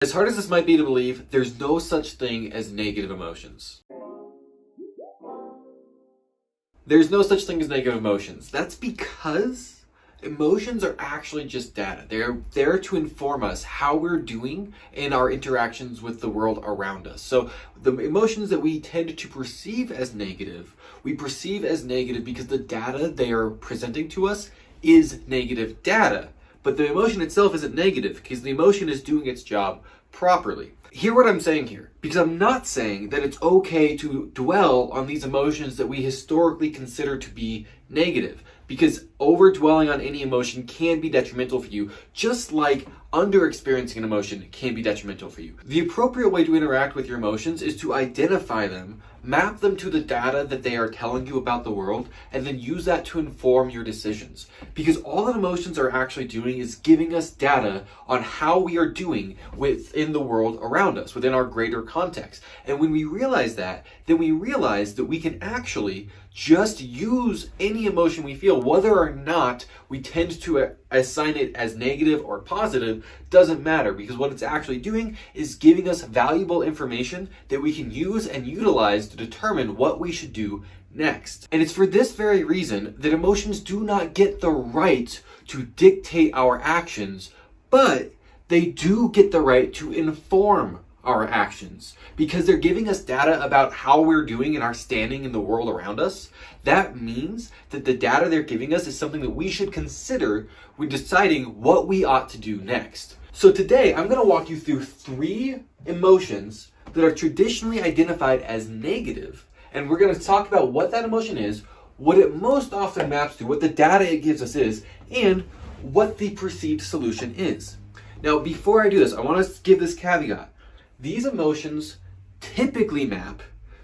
As hard as this might be to believe, there's no such thing as negative emotions. There's no such thing as negative emotions. That's because emotions are actually just data. They're there to inform us how we're doing in our interactions with the world around us. So the emotions that we tend to perceive as negative, we perceive as negative because the data they are presenting to us is negative data. But the emotion itself isn't negative because the emotion is doing its job properly. Hear what I'm saying here, because I'm not saying that it's okay to dwell on these emotions that we historically consider to be negative, because over dwelling on any emotion can be detrimental for you, just like under experiencing an emotion can be detrimental for you. The appropriate way to interact with your emotions is to identify them, map them to the data that they are telling you about the world, and then use that to inform your decisions. Because all that emotions are actually doing is giving us data on how we are doing within the world around us, within our greater context. And when we realize that, then we realize that we can actually just use any emotion we feel, whether or not we tend to assign it as negative or positive, doesn't matter, because what it's actually doing is giving us valuable information that we can use and utilize to determine what we should do next. And it's for this very reason that emotions do not get the right to dictate our actions, but they do get the right to inform our actions, because they're giving us data about how we're doing in our standing in the world around us. That means that the data they're giving us is something that we should consider when deciding what we ought to do next. So today I'm going to walk you through 3 emotions that are traditionally identified as negative, and we're going to talk about what that emotion is, what it most often maps to, what the data it gives us is, and what the perceived solution is. Now, before I do this, I want to give this caveat. These emotions typically map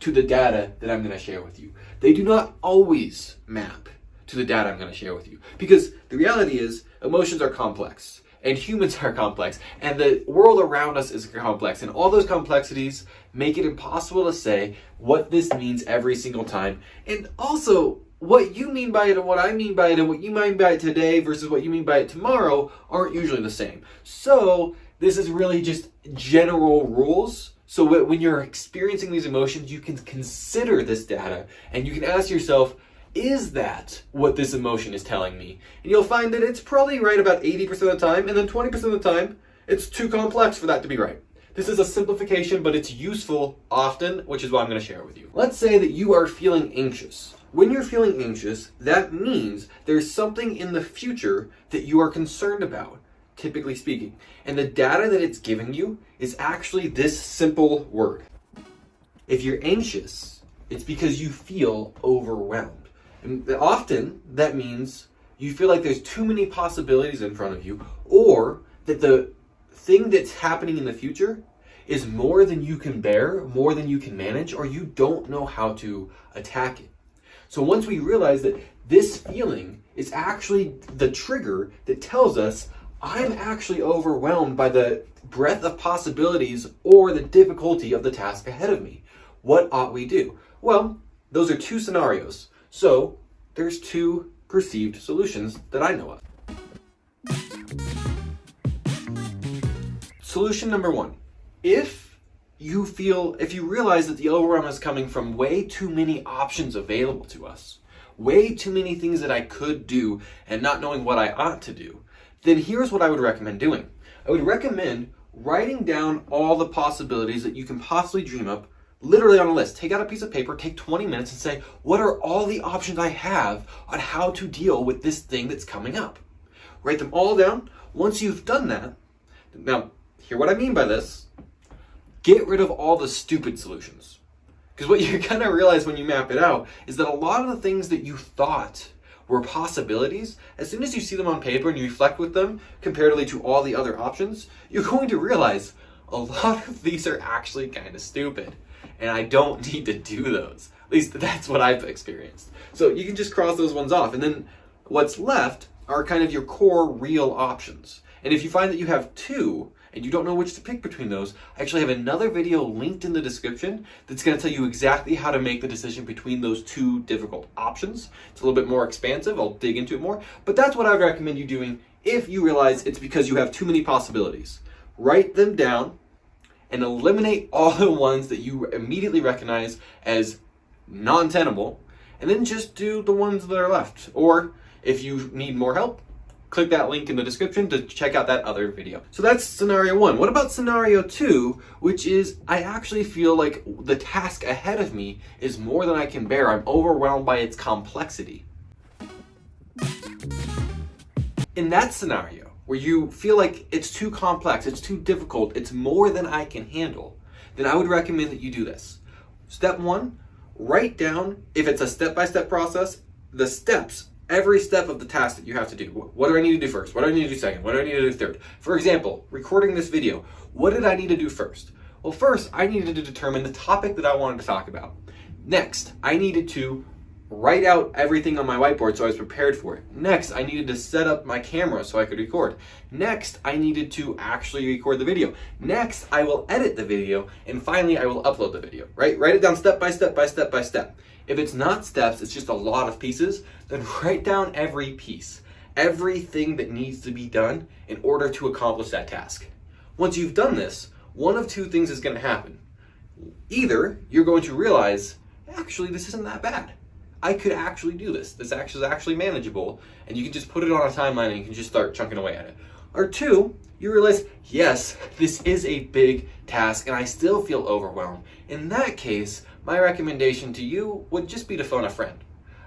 to the data that I'm going to share with you. They do not always map to the data I'm going to share with you, because the reality is emotions are complex and humans are complex and the world around us is complex, and all those complexities make it impossible to say what this means every single time. And also, what you mean by it and what I mean by it and what you mean by it today versus what you mean by it tomorrow aren't usually the same. So this is really just general rules. So when you're experiencing these emotions, you can consider this data and you can ask yourself, is that what this emotion is telling me? And you'll find that it's probably right about 80% of the time, and then 20% of the time, it's too complex for that to be right. This is a simplification, but it's useful often, which is what I'm going to share with you. Let's say that you are feeling anxious. When you're feeling anxious, that means there's something in the future that you are concerned about, typically speaking. And the data that it's giving you is actually this simple word. If you're anxious, it's because you feel overwhelmed. And often that means you feel like there's too many possibilities in front of you, or that the thing that's happening in the future is more than you can bear, more than you can manage, or you don't know how to attack it. So once we realize that this feeling is actually the trigger that tells us I'm actually overwhelmed by the breadth of possibilities or the difficulty of the task ahead of me, what ought we do? Well, those are 2 scenarios. So there's 2 perceived solutions that I know of. Solution number 1. If you realize that the overwhelm is coming from way too many options available to us, way too many things that I could do and not knowing what I ought to do, then here's what I would recommend doing. I would recommend writing down all the possibilities that you can possibly dream up, literally on a list. Take out a piece of paper, take 20 minutes and say, what are all the options I have on how to deal with this thing that's coming up? Write them all down. Once you've done that, now, hear what I mean by this. Get rid of all the stupid solutions. Because what you're going to realize when you map it out is that a lot of the things that you thought were possibilities, as soon as you see them on paper and you reflect with them comparatively to all the other options, you're going to realize a lot of these are actually kind of stupid. And I don't need to do those. At least that's what I've experienced. So you can just cross those ones off. And then what's left are kind of your core real options. And if you find that you have 2 and you don't know which to pick between those, I actually have another video linked in the description that's going to tell you exactly how to make the decision between those 2 difficult options. It's a little bit more expansive. I'll dig into it more. But that's what I would recommend you doing if you realize it's because you have too many possibilities. write them down, and eliminate all the ones that you immediately recognize as non-tenable, and then just do the ones that are left. Or if you need more help, click that link in the description to check out that other video. So that's scenario 1. What about scenario 2, which is I actually feel like the task ahead of me is more than I can bear. I'm overwhelmed by its complexity. In that scenario, where you feel like it's too complex, it's too difficult, it's more than I can handle, then I would recommend that you do this. Step 1, write down, if it's a step-by-step process, the steps, every step of the task that you have to do. What do I need to do first? What do I need to do second? What do I need to do third? For example, recording this video, what did I need to do first? Well, first, I needed to determine the topic that I wanted to talk about. Next, I needed to write out everything on my whiteboard so I was prepared for it. Next, I needed to set up my camera so I could record. Next, I needed to actually record the video. Next, I will edit the video. And finally, I will upload the video, right? Write it down step by step by step by step. If it's not steps, it's just a lot of pieces, then write down every piece, everything that needs to be done in order to accomplish that task. Once you've done this, one of two things is going to happen. Either you're going to realize, actually, this isn't that bad. I could actually do this. This is actually manageable, and you can just put it on a timeline and you can just start chunking away at it. Or two, you realize, yes, this is a big task and I still feel overwhelmed. In that case, my recommendation to you would just be to phone a friend.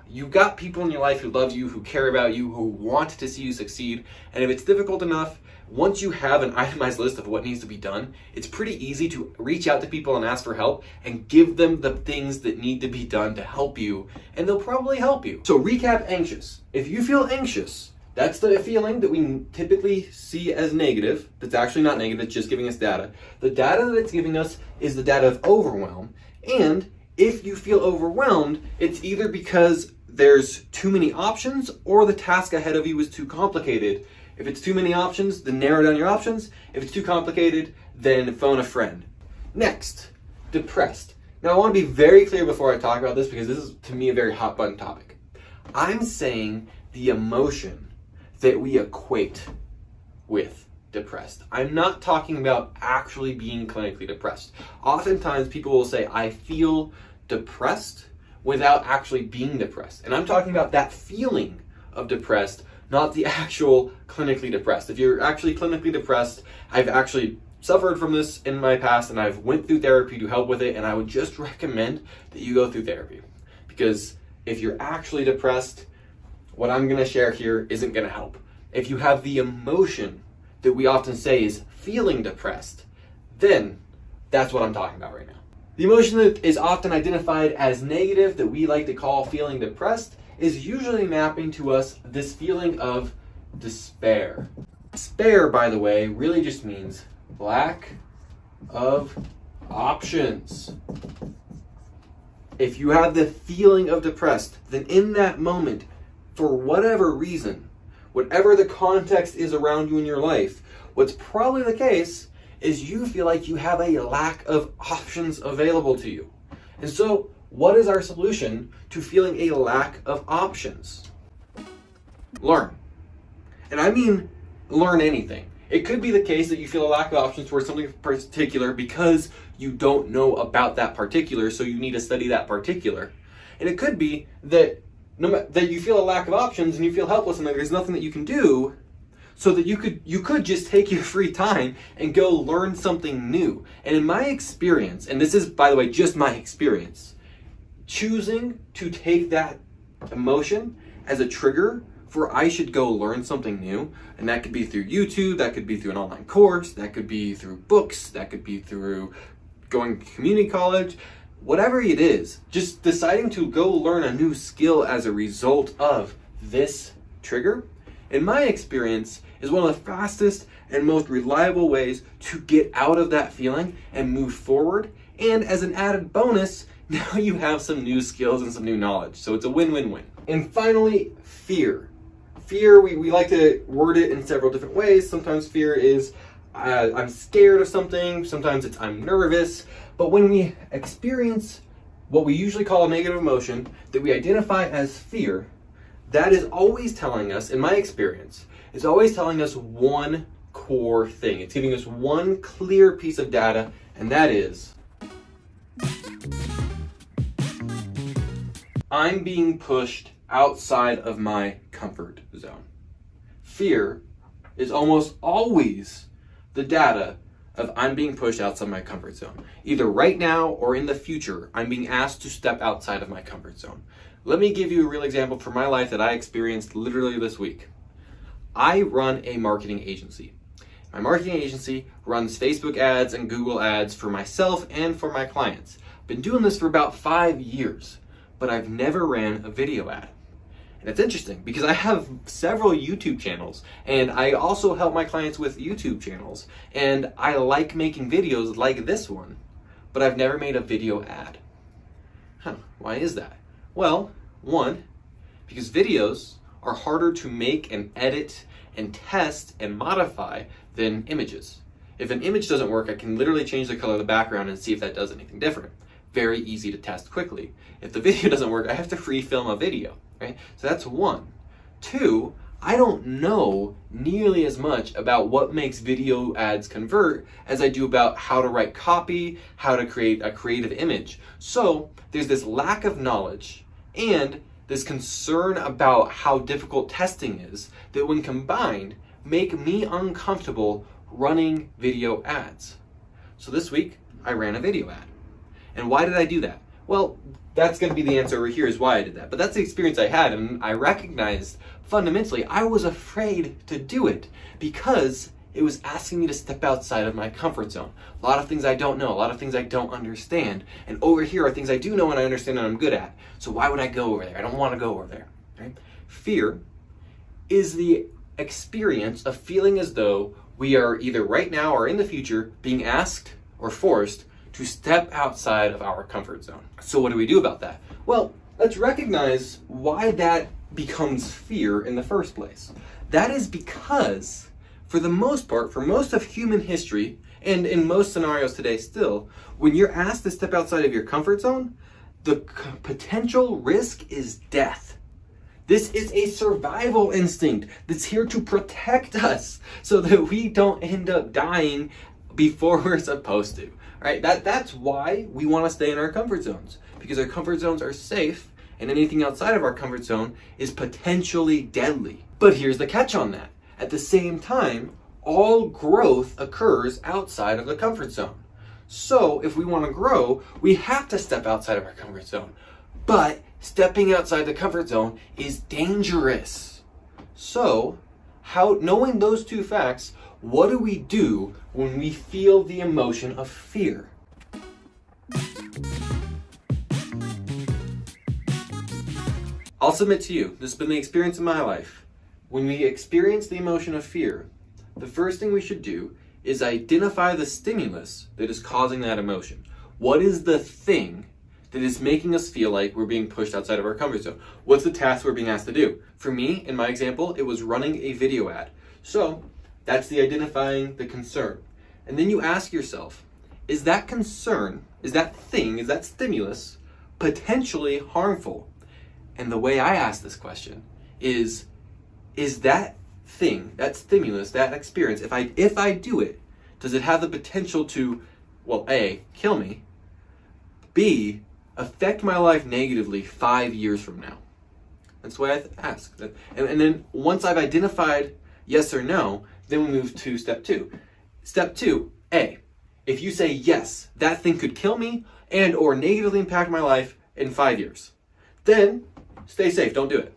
You've got people in your life who love you, who care about you, who want to see you succeed, and if it's difficult enough, once you have an itemized list of what needs to be done, it's pretty easy to reach out to people and ask for help and give them the things that need to be done to help you, and they'll probably help you. So recap anxious. If you feel anxious, that's the feeling that we typically see as negative. That's actually not negative, it's just giving us data. The data that it's giving us is the data of overwhelm, and if you feel overwhelmed, it's either because there's too many options or the task ahead of you is too complicated. If it's too many options, then narrow down your options. If it's too complicated, then phone a friend. Next, depressed. Now I want to be very clear before I talk about this because this is to me a very hot button topic. I'm saying the emotion that we equate with depressed. I'm not talking about actually being clinically depressed. Oftentimes people will say, I feel depressed without actually being depressed. And I'm talking about that feeling of depressed, not the actual clinically depressed. If you're actually clinically depressed, I've actually suffered from this in my past and I've went through therapy to help with it, and I would just recommend that you go through therapy. Because if you're actually depressed, what I'm gonna share here isn't gonna help. If you have the emotion that we often say is feeling depressed, then that's what I'm talking about right now. The emotion that is often identified as negative that we like to call feeling depressed is usually mapping to us this feeling of despair. Despair, by the way, really just means lack of options. If you have the feeling of depressed, then in that moment, for whatever reason, whatever the context is around you in your life, what's probably the case is you feel like you have a lack of options available to you. And so, what is our solution to feeling a lack of options? Learn. And I mean learn anything. It could be the case that you feel a lack of options towards something particular because you don't know about that particular, so you need to study that particular. And it could be that that you feel a lack of options and you feel helpless and there's nothing that you can do, so that you could just take your free time and go learn something new. And in my experience, and this is, by the way, just my experience, choosing to take that emotion as a trigger for I should go learn something new, and that could be through YouTube, that could be through an online course, that could be through books, that could be through going to community college, whatever it is, just deciding to go learn a new skill as a result of this trigger, in my experience, is one of the fastest and most reliable ways to get out of that feeling and move forward. And as an added bonus, now you have some new skills and some new knowledge. So it's a win-win-win. And finally, fear. Fear, we like to word it in several different ways. Sometimes fear is I'm scared of something. Sometimes it's I'm nervous. But when we experience what we usually call a negative emotion that we identify as fear, that is always telling us, in my experience, is always telling us one core thing. It's giving us one clear piece of data, and that is I'm being pushed outside of my comfort zone. Fear is almost always the data of I'm being pushed outside my comfort zone. Either right now or in the future, I'm being asked to step outside of my comfort zone. Let me give you a real example from my life that I experienced literally this week. I run a marketing agency. My marketing agency runs Facebook ads and Google ads for myself and for my clients. I've been doing this for about 5 years, but I've never ran a video ad. And it's interesting because I have several YouTube channels, and I also help my clients with YouTube channels, and I like making videos like this one, but I've never made a video ad. Why is that? Well, one, because videos are harder to make and edit and test and modify than images. If an image doesn't work, I can literally change the color of the background and see if that does anything different. Very easy to test quickly. If the video doesn't work, I have to refilm a video, right? So that's one. Two, I don't know nearly as much about what makes video ads convert as I do about how to write copy, how to create a creative image. So there's this lack of knowledge and this concern about how difficult testing is that when combined make me uncomfortable running video ads. So this week I ran a video ad. And why did I do that? Well, that's going to be the answer over here is why I did that. But that's the experience I had, and I recognized fundamentally I was afraid to do it because it was asking me to step outside of my comfort zone. A lot of things I don't know, a lot of things I don't understand. And over here are things I do know and I understand and I'm good at. So why would I go over there? I don't want to go over there. Right? Fear is the experience of feeling as though we are either right now or in the future being asked or forced to step outside of our comfort zone. So what do we do about that? Well, let's recognize why that becomes fear in the first place. That is because, for the most part, for most of human history, and in most scenarios today still, when you're asked to step outside of your comfort zone, the potential risk is death. This is a survival instinct that's here to protect us so that we don't end up dying before we're supposed to. Right? That's why we want to stay in our comfort zones, because our comfort zones are safe and anything outside of our comfort zone is potentially deadly. But here's the catch on that. At the same time, all growth occurs outside of the comfort zone. So if we want to grow, we have to step outside of our comfort zone. But stepping outside the comfort zone is dangerous. So, knowing those two facts, what do we do when we feel the emotion of fear? I'll submit to you, this has been the experience of my life. When we experience the emotion of fear, the first thing we should do is identify the stimulus that is causing that emotion. What is the thing that is making us feel like we're being pushed outside of our comfort zone? What's the task we're being asked to do? For me, in my example, it was running a video ad. So, that's the identifying the concern. And then you ask yourself, is that concern, is that thing, is that stimulus potentially harmful? And the way I ask this question is that thing, that stimulus, that experience, if I do it, does it have the potential to, well, A, kill me, B, affect my life negatively 5 years from now? That's the way I ask. And then once I've identified yes or no, then we move to step two. Step two, A, if you say yes, that thing could kill me and or negatively impact my life in 5 years, then stay safe, don't do it.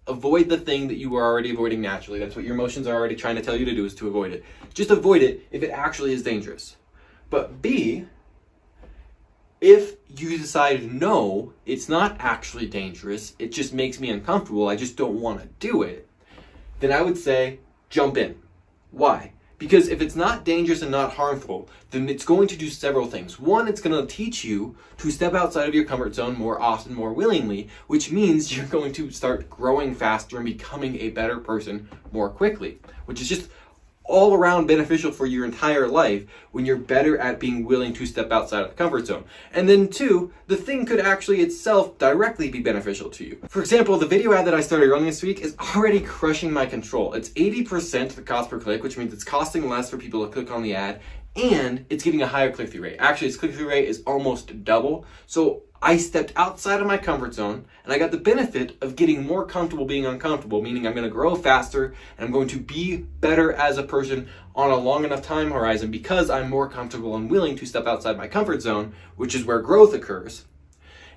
Avoid the thing that you are already avoiding naturally. That's what your emotions are already trying to tell you to do, is to avoid it. Just avoid it if it actually is dangerous. But B, if you decide no, it's not actually dangerous, it just makes me uncomfortable, I just don't want to do it, then I would say jump in. Why? Because if it's not dangerous and not harmful, then it's going to do several things. One, it's going to teach you to step outside of your comfort zone more often, more willingly, which means you're going to start growing faster and becoming a better person more quickly, which is just all around beneficial for your entire life when you're better at being willing to step outside of the comfort zone. And then two, the thing could actually itself directly be beneficial to you. For example, the video ad that I started running this week is already crushing my control. It's 80% the cost per click, which means it's costing less for people to click on the ad, and it's getting a higher click-through rate. Actually, its click-through rate is almost double. So I stepped outside of my comfort zone and I got the benefit of getting more comfortable being uncomfortable, meaning I'm going to grow faster and I'm going to be better as a person on a long enough time horizon because I'm more comfortable and willing to step outside my comfort zone, which is where growth occurs.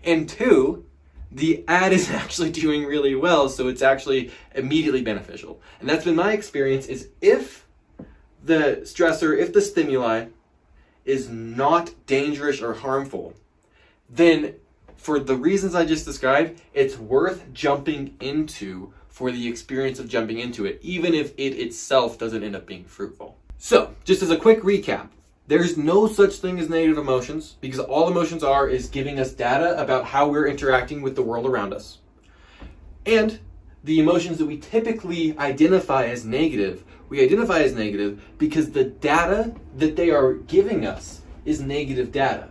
And two, the ad is actually doing really well, so it's actually immediately beneficial. And that's been my experience, is if the stressor, if the stimuli is not dangerous or harmful, then for the reasons I just described, it's worth jumping into for the experience of jumping into it, even if it itself doesn't end up being fruitful. So, just as a quick recap, there's no such thing as negative emotions, because all emotions are is giving us data about how we're interacting with the world around us. And the emotions that we typically identify as negative, we identify as negative because the data that they are giving us is negative data.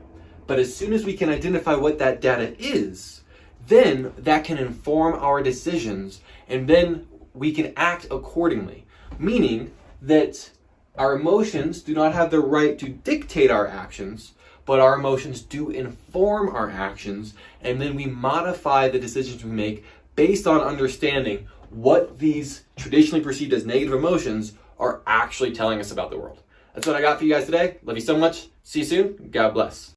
But as soon as we can identify what that data is, then that can inform our decisions, and then we can act accordingly. Meaning that our emotions do not have the right to dictate our actions, but our emotions do inform our actions, and then we modify the decisions we make based on understanding what these traditionally perceived as negative emotions are actually telling us about the world. That's what I got for you guys today. Love you so much. See you soon. God bless.